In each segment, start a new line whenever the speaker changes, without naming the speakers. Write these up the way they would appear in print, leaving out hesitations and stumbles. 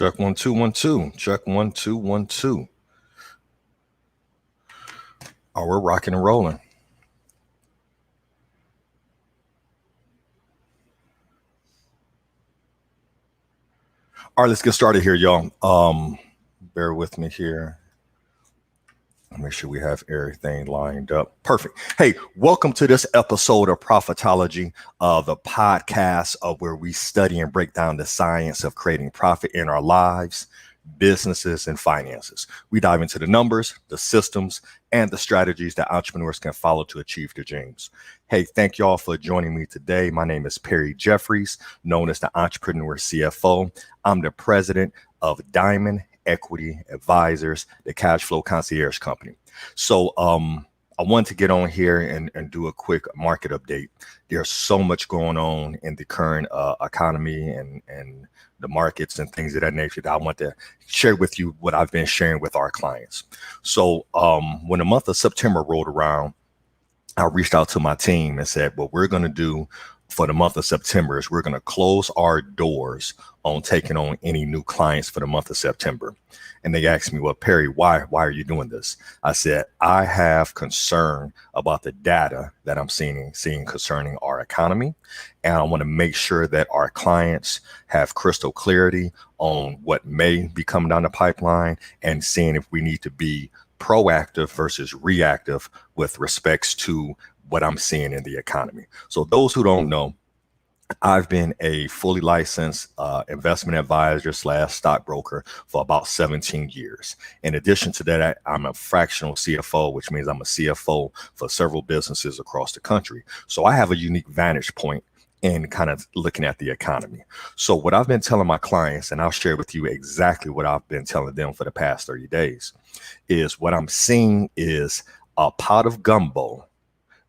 Check 1 2 1 2. Check 1 2 1 2. Oh, we're rocking and rolling. All right, let's get started here, y'all. Bear with me here. Make sure we have everything lined up. Perfect. Hey, welcome to this episode of Profitology, the podcast of where we study and break down the science of creating profit in our lives, businesses, and finances. We dive into the numbers, the systems, and the strategies that entrepreneurs can follow to achieve their dreams. Hey, thank y'all for joining me today. My name is Jeffries, known as the Entrepreneur CFO. I'm the president of Diamond Equity Advisors, the cash flow concierge company. So I wanted to get on here and do a quick market update. There's so much going on in the current economy and the markets and things of that nature that I want to share with you what I've been sharing with our clients. So when the month of September rolled around, I reached out to my team and said, what we're going to do for the month of September is we're going to close our doors on taking on any new clients for the month of September. And they asked me, well, Perry, why are you doing this? I said, I have concern about the data that I'm seeing concerning our economy. And I want to make sure that our clients have crystal clarity on what may be coming down the pipeline and seeing if we need to be proactive versus reactive with respects to what I'm seeing in the economy. So those who don't know, I've been a fully licensed investment advisor / stockbroker for about 17 years. In addition to that, I'm a fractional CFO, which means I'm a CFO for several businesses across the country. So I have a unique vantage point in kind of looking at the economy. So what I've been telling my clients, and I'll share with you exactly what I've been telling them for the past 30 days, is what I'm seeing is a pot of gumbo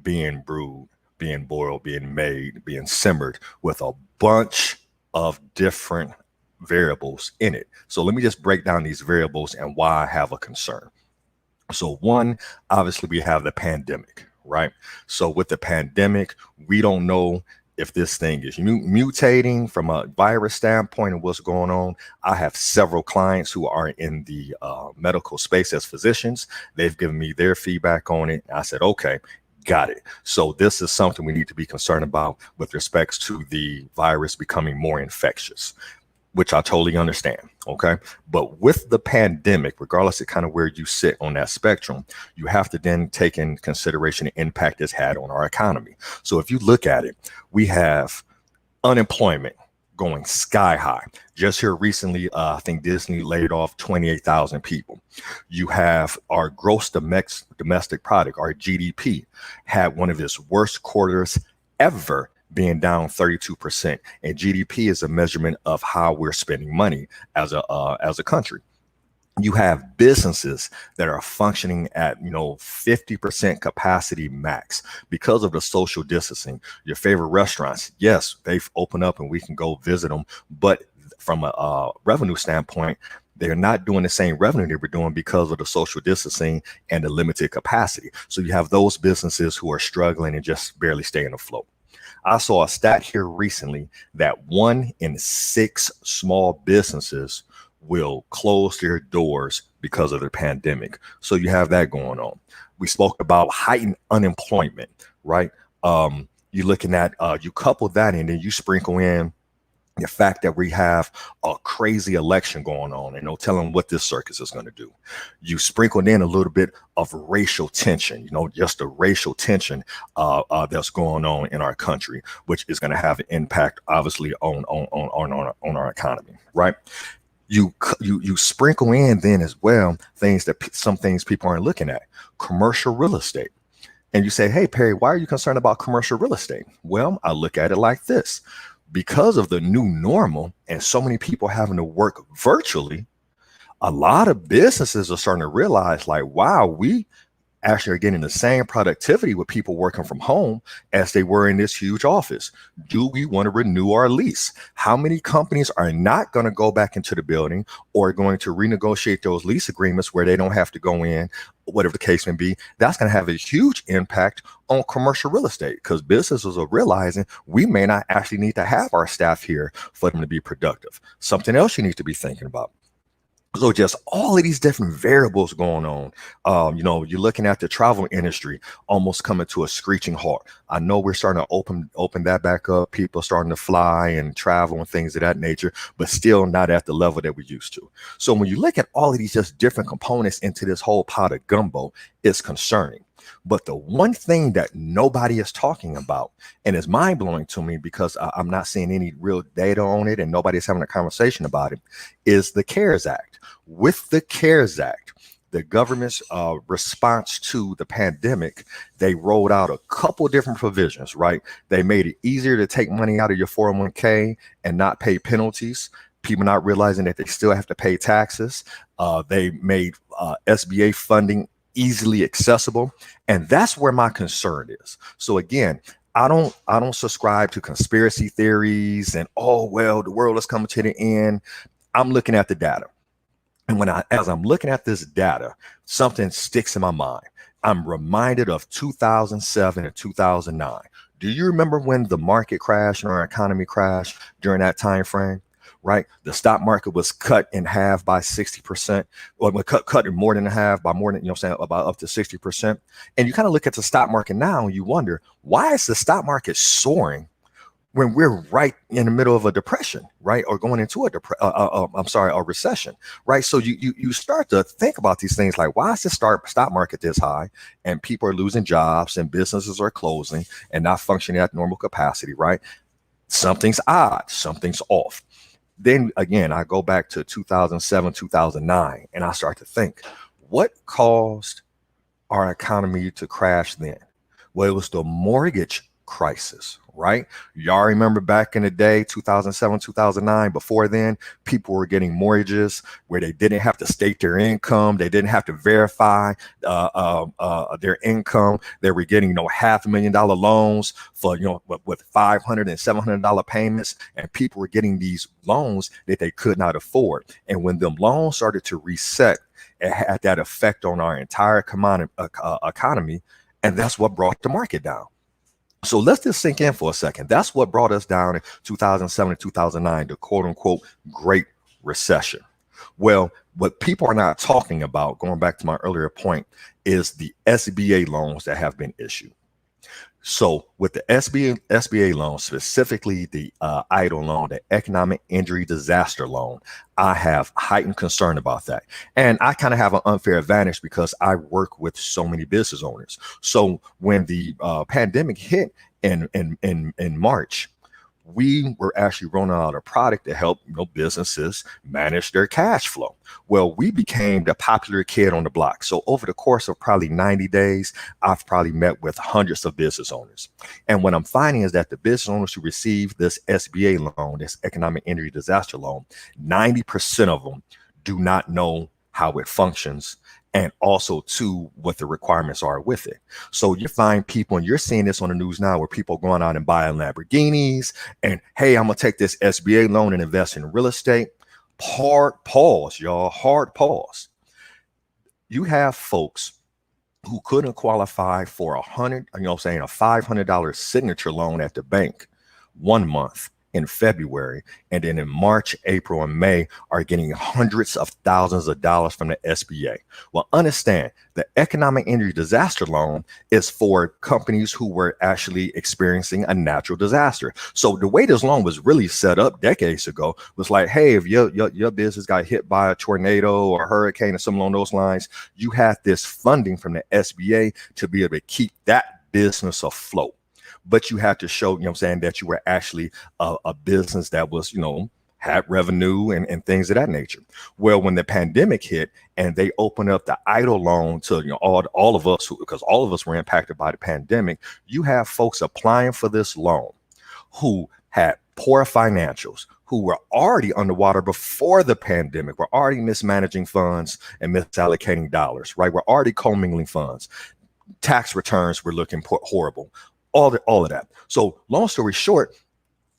being brewed, being boiled, being made, being simmered with a bunch of different variables in it. So let me just break down these variables and why I have a concern. So one, obviously we have the pandemic, right? So with the pandemic, we don't know if this thing is mutating from a virus standpoint and what's going on. I have several clients who are in the medical space as physicians. They've given me their feedback on it. I said, okay, got it. So this is something we need to be concerned about with respects to the virus becoming more infectious, which I totally understand. Okay. But with the pandemic, regardless of kind of where you sit on that spectrum, you have to then take in consideration the impact it's had on our economy. So if you look at it, we have unemployment going sky high. Just here recently, I think Disney laid off 28,000 people. You have our gross domestic product, our GDP, had one of its worst quarters ever, being down 32%. And GDP is a measurement of how we're spending money as a country. You have businesses that are functioning at 50% capacity max because of the social distancing. Your favorite restaurants, yes, they've opened up and we can go visit them, but from a revenue standpoint, they're not doing the same revenue they were doing because of the social distancing and the limited capacity. So you have those businesses who are struggling and just barely staying afloat. I saw a stat here recently that 1 in 6 small businesses will close their doors because of the pandemic. So you have that going on. We spoke about heightened unemployment, right? You're looking at, you couple that and then you sprinkle in the fact that we have a crazy election going on and no telling what this circus is going to do. You sprinkled in a little bit of racial tension, just the racial tension that's going on in our country, which is going to have an impact, obviously, on our economy, right? You sprinkle in then as well some things people aren't looking at, commercial real estate. And you say, hey, Perry, why are you concerned about commercial real estate? Well, I look at it like this. Because of the new normal and so many people having to work virtually, a lot of businesses are starting to realize like, wow, we actually are getting the same productivity with people working from home as they were in this huge office. Do we want to renew our lease? How many companies are not going to go back into the building or going to renegotiate those lease agreements where they don't have to go in, whatever the case may be? That's going to have a huge impact on commercial real estate because businesses are realizing we may not actually need to have our staff here for them to be productive. Something else you need to be thinking about. So just all of these different variables going on. You're looking at the travel industry almost coming to a screeching halt. I know we're starting to open that back up. People starting to fly and travel and things of that nature, but still not at the level that we used to. So when you look at all of these just different components into this whole pot of gumbo, it's concerning. But the one thing that nobody is talking about, and it's mind blowing to me because I'm not seeing any real data on it and nobody's having a conversation about it, is the CARES Act. With the CARES Act, the government's response to the pandemic, they rolled out a couple different provisions, right? They made it easier to take money out of your 401k and not pay penalties. People not realizing that they still have to pay taxes. They made SBA funding easily accessible. And that's where my concern is. So again, I don't subscribe to conspiracy theories and, oh, well, the world is coming to the end. I'm looking at the data. And as I'm looking at this data, something sticks in my mind. I'm reminded of 2007 and 2009. Do you remember when the market crashed and our economy crashed during that time frame? Right, the stock market was cut in half by 60%, or cut in more than half by more than about up to 60%. And you kind of look at the stock market now, and you wonder why is the stock market soaring when we're right in the middle of a depression, right, or going into a recession, right? So you start to think about these things like, why is the stock market this high, and people are losing jobs, and businesses are closing and not functioning at normal capacity, right? Something's odd, something's off. Then again, I go back to 2007, 2009, and I start to think, what caused our economy to crash then? Well, it was the mortgage crisis, right? Y'all remember back in the day, 2007, 2009, before then, people were getting mortgages where they didn't have to state their income. They didn't have to verify their income. They were getting, $500,000 loans for, with $500 and $700 payments. And people were getting these loans that they could not afford. And when them loans started to reset, it had that effect on our entire economy. And that's what brought the market down. So let's just sink in for a second. That's what brought us down in 2007 and 2009, the quote unquote Great Recession. Well, what people are not talking about, going back to my earlier point, is the SBA loans that have been issued. So with the SBA loan, specifically the EIDL loan, the Economic Injury Disaster Loan, I have heightened concern about that. And I kind of have an unfair advantage because I work with so many business owners. So when the pandemic hit in March, we were actually rolling out a product to help businesses manage their cash flow. Well, we became the popular kid on the block. So over the course of probably 90 days, I've probably met with hundreds of business owners. And what I'm finding is that the business owners who receive this SBA loan, this Economic Injury Disaster Loan, 90% of them do not know how it functions, and also to what the requirements are with it. So you find people, and you're seeing this on the news now, where people going out and buying Lamborghinis and, hey, I'm gonna take this SBA loan and invest in real estate. Hard pause, y'all, hard pause. You have folks who couldn't qualify for a $500 signature loan at the bank 1 month in February, and then in March, April, and May are getting hundreds of thousands of dollars from the SBA. Well, understand the Economic Injury Disaster Loan is for companies who were actually experiencing a natural disaster. So the way this loan was really set up decades ago was like, hey, if your business got hit by a tornado or a hurricane or something along those lines, you had this funding from the SBA to be able to keep that business afloat. But you had to show, that you were actually a business that was, had revenue and things of that nature. Well, when the pandemic hit and they opened up the EIDL loan to all of us, because all of us were impacted by the pandemic, you have folks applying for this loan who had poor financials, who were already underwater before the pandemic. We're already mismanaging funds and misallocating dollars, right? We're already commingling funds. Tax returns were looking horrible. All of that. So long story short,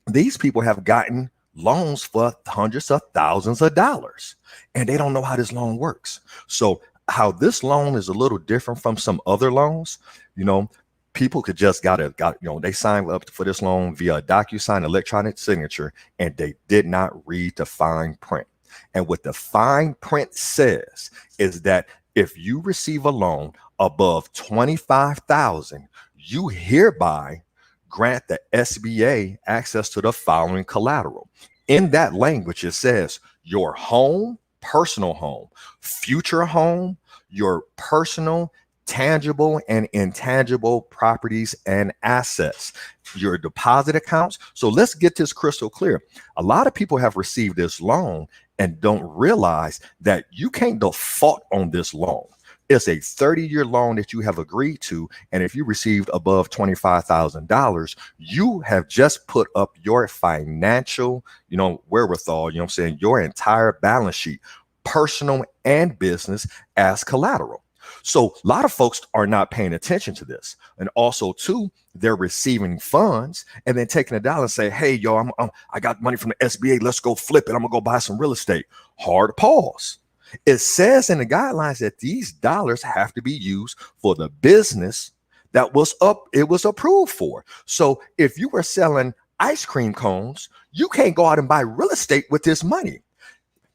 these people have gotten loans for hundreds of thousands of dollars, and they don't know how this loan works. So how this loan is a little different from some other loans, people could just they signed up for this loan via a DocuSign electronic signature, and they did not read the fine print. And what the fine print says is that if you receive a loan above $25,000, you hereby grant the SBA access to the following collateral. In that language, it says your home, personal home, future home, your personal, tangible, and intangible properties and assets, your deposit accounts. So let's get this crystal clear. A lot of people have received this loan and don't realize that you can't default on this loan. It's a 30-year loan that you have agreed to. And if you received above $25,000, you have just put up your financial, wherewithal, your entire balance sheet, personal and business, as collateral. So a lot of folks are not paying attention to this. And also, too, they're receiving funds and then taking a dollar and say, hey, yo, I got money from the SBA. Let's go flip it. I'm going to go buy some real estate. Hard pause. It says in the guidelines that these dollars have to be used for the business that it was approved for. So if you were selling ice cream cones, you can't go out and buy real estate with this money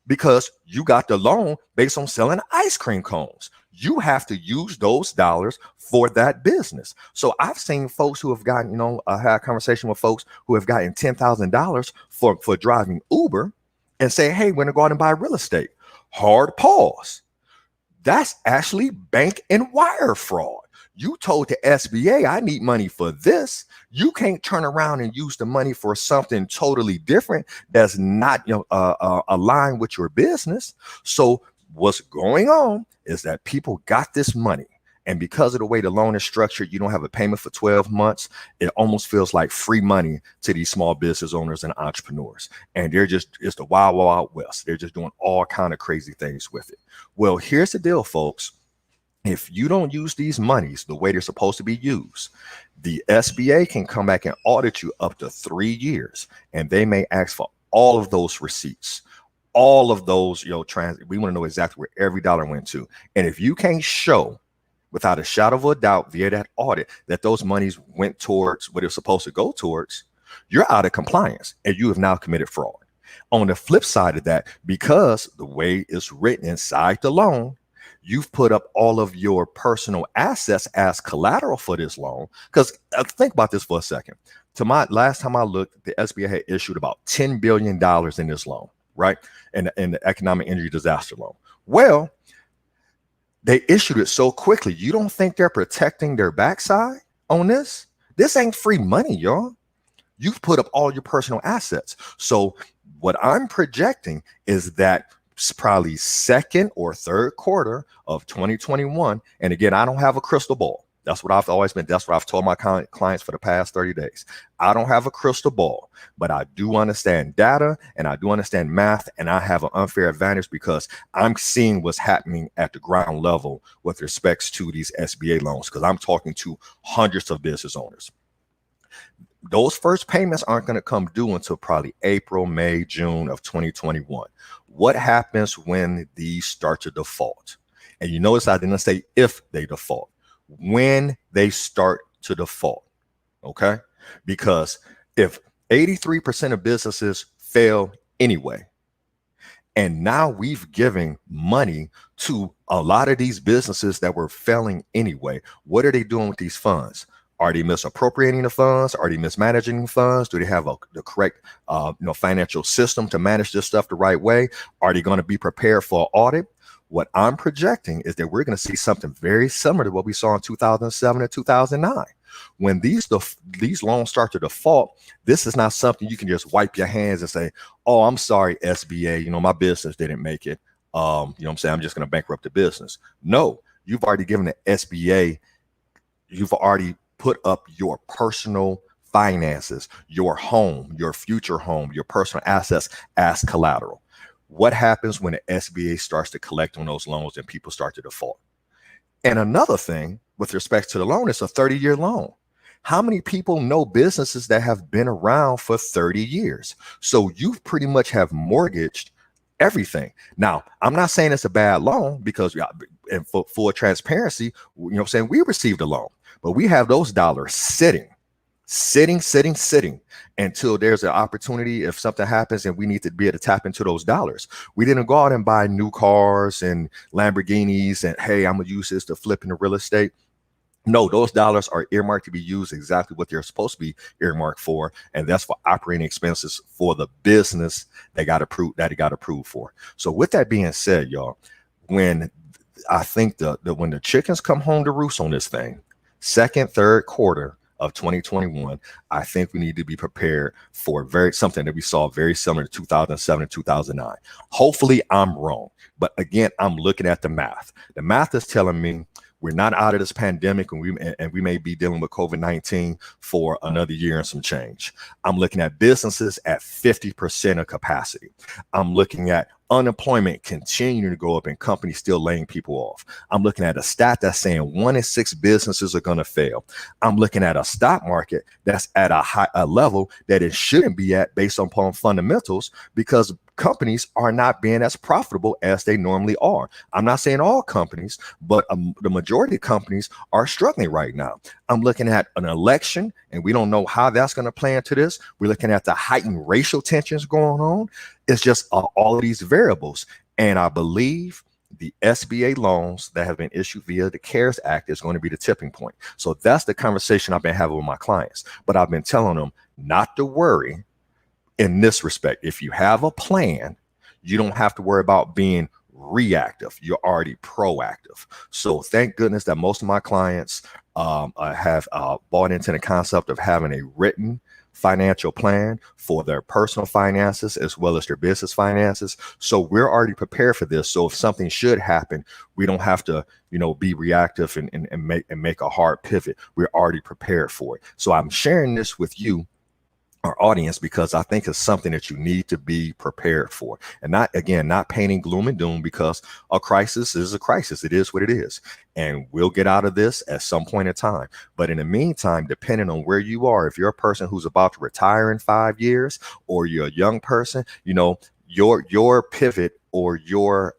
because you got the loan based on selling ice cream cones. You have to use those dollars for that business. So I've seen folks who have gotten, I had a conversation with folks who have gotten $10,000 for driving Uber and say, hey, we're going to go out and buy real estate. Hard pause. That's actually bank and wire fraud. You told the SBA, I need money for this. You can't turn around and use the money for something totally different that's not aligned with your business. So what's going on is that people got this money. And because of the way the loan is structured, you don't have a payment for 12 months. It almost feels like free money to these small business owners and entrepreneurs. And it's the wild, wild west. They're just doing all kind of crazy things with it. Well, here's the deal, folks. If you don't use these monies the way they're supposed to be used, the SBA can come back and audit you up to 3 years. And they may ask for all of those receipts, all of those, we want to know exactly where every dollar went to. And if you can't show without a shadow of a doubt via that audit that those monies went towards what it's supposed to go towards, you're out of compliance and you have now committed fraud. On the flip side of that, because the way it's written inside the loan, you've put up all of your personal assets as collateral for this loan. Because think about this for a second. Last time I looked, the SBA had issued about $10 billion in this loan, right? In the economic energy disaster loan. Well, they issued it so quickly. You don't think they're protecting their backside on this? This ain't free money, y'all. You've put up all your personal assets. So what I'm projecting is that probably second or third quarter of 2021. And again, I don't have a crystal ball. That's what I've always been. That's what I've told my clients for the past 30 days. I don't have a crystal ball, but I do understand data and I do understand math, and I have an unfair advantage because I'm seeing what's happening at the ground level with respects to these SBA loans, because I'm talking to hundreds of business owners. Those first payments aren't going to come due until probably April, May, June of 2021. What happens when these start to default? And you notice I didn't say if they default. When they start to default, okay? Because if 83% of businesses fail anyway, and now we've given money to a lot of these businesses that were failing anyway, what are they doing with these funds? Are they misappropriating the funds? Are they mismanaging the funds? Do they have the correct financial system to manage this stuff the right way? Are they going to be prepared for an audit? What I'm projecting is that we're going to see something very similar to what we saw in 2007 and 2009. When these loans start to default, this is not something you can just wipe your hands and say, oh, I'm sorry, SBA, my business didn't make it. I'm just going to bankrupt the business. No, you've already given the SBA, you've already put up your personal finances, your home, your future home, your personal assets as collateral. What happens when the SBA starts to collect on those loans and people start to default? And another thing with respect to the loan, it's a 30-year loan. How many people know businesses that have been around for 30 years? So you pretty much have mortgaged everything. Now, I'm not saying it's a bad loan because, and for full transparency, I'm saying we received a loan, but we have those dollars sitting until there's an opportunity. If something happens and we need to be able to tap into those dollars, we didn't go out and buy new cars and Lamborghinis and, hey, I'm gonna use this to flip into real estate. No, those dollars are earmarked to be used exactly what they're supposed to be earmarked for, and that's for operating expenses for the business that got approved for. So with that being said, y'all, when I think when the chickens come home to roost on this thing, second, third quarter of 2021, I think we need to be prepared for something that we saw very similar to 2007 and 2009. Hopefully I'm wrong, but again, I'm looking at the math. The math is telling me we're not out of this pandemic, and we may be dealing with COVID-19 for another year and some change. I'm looking at businesses at 50% of capacity. I'm looking at unemployment continuing to go up and companies still laying people off. I'm looking at a stat that's saying 1 in 6 businesses are going to fail. I'm looking at a stock market that's at a level that it shouldn't be at based upon fundamentals, because companies are not being as profitable as they normally are. I'm not saying all companies, but the majority of companies are struggling right now. I'm looking at an election, and we don't know how that's going to play into this. We're looking at the heightened racial tensions going on. It's just all of these variables. And I believe the SBA loans that have been issued via the CARES Act is going to be the tipping point. So that's the conversation I've been having with my clients. But I've been telling them not to worry in this respect. If you have a plan, you don't have to worry about being reactive. You're already proactive. So thank goodness that most of my clients have bought into the concept of having a written financial plan for their personal finances as well as their business finances. So we're already prepared for this. So if something should happen, we don't have to, be reactive and make a hard pivot. We're already prepared for it. So I'm sharing this with you, our audience, because I think it's something that you need to be prepared for, and not painting gloom and doom, because a crisis is a crisis. It is what it is. And we'll get out of this at some point in time. But in the meantime, depending on where you are, if you're a person who's about to retire in 5 years, or you're a young person, your pivot or your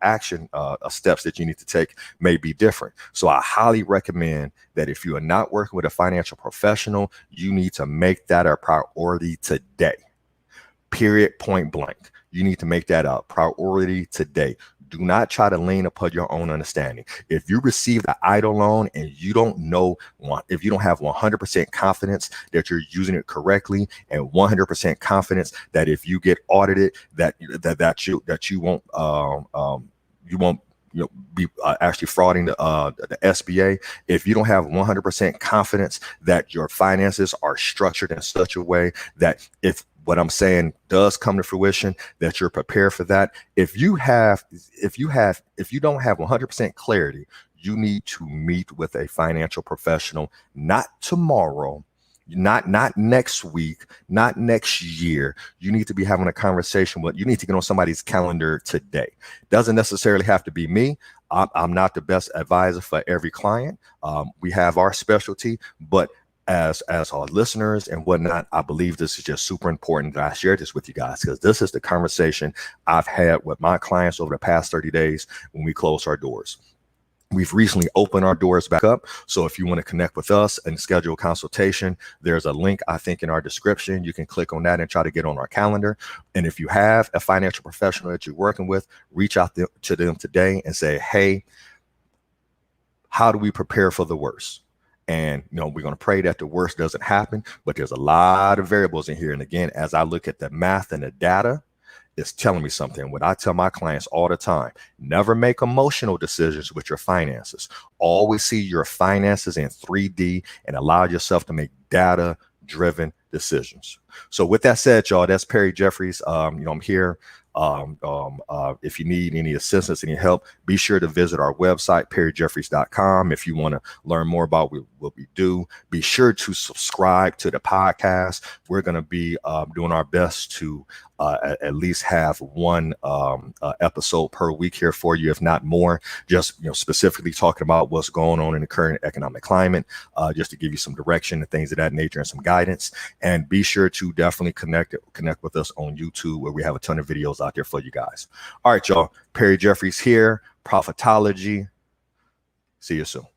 action steps that you need to take may be different. So I highly recommend that if you are not working with a financial professional, you need to make that a priority today. Period, point blank. You need to make that a priority today. Do not try to lean upon your own understanding. If you receive an idle loan and you don't know, if you don't have 100% confidence that you're using it correctly, and 100% confidence that if you get audited, that you won't be actually frauding the SBA. If you don't have 100% confidence that your finances are structured in such a way that if what I'm saying does come to fruition, that you're prepared for that. If you don't have 100% clarity, you need to meet with a financial professional, not tomorrow, not next week, not next year. You need to be having a conversation you need to get on somebody's calendar today. Doesn't necessarily have to be me. I'm not the best advisor for every client. We have our specialty, but as our listeners and whatnot, I believe this is just super important that I share this with you guys, because this is the conversation I've had with my clients over the past 30 days when we closed our doors. We've recently opened our doors back up. So if you want to connect with us and schedule a consultation, there's a link, I think, in our description. You can click on that and try to get on our calendar. And if you have a financial professional that you're working with, reach out to them today and say, hey, how do we prepare for the worst? And, we're going to pray that the worst doesn't happen, but there's a lot of variables in here. And again, as I look at the math and the data, it's telling me something. What I tell my clients all the time: never make emotional decisions with your finances. Always see your finances in 3D and allow yourself to make data-driven decisions. So with that said, y'all, that's Perry Jeffries. I'm here If you need any assistance, any help, be sure to visit our website, perryjeffries.com. If you want to learn more about what we do, be sure to subscribe to the podcast. We're going to be doing our best to at least have one episode per week here for you, if not more, just specifically talking about what's going on in the current economic climate, just to give you some direction and things of that nature and some guidance. And be sure to definitely connect with us on YouTube, where we have a ton of videos out there for you guys. All right, y'all. Perry Jeffries here, Profitology. See you soon.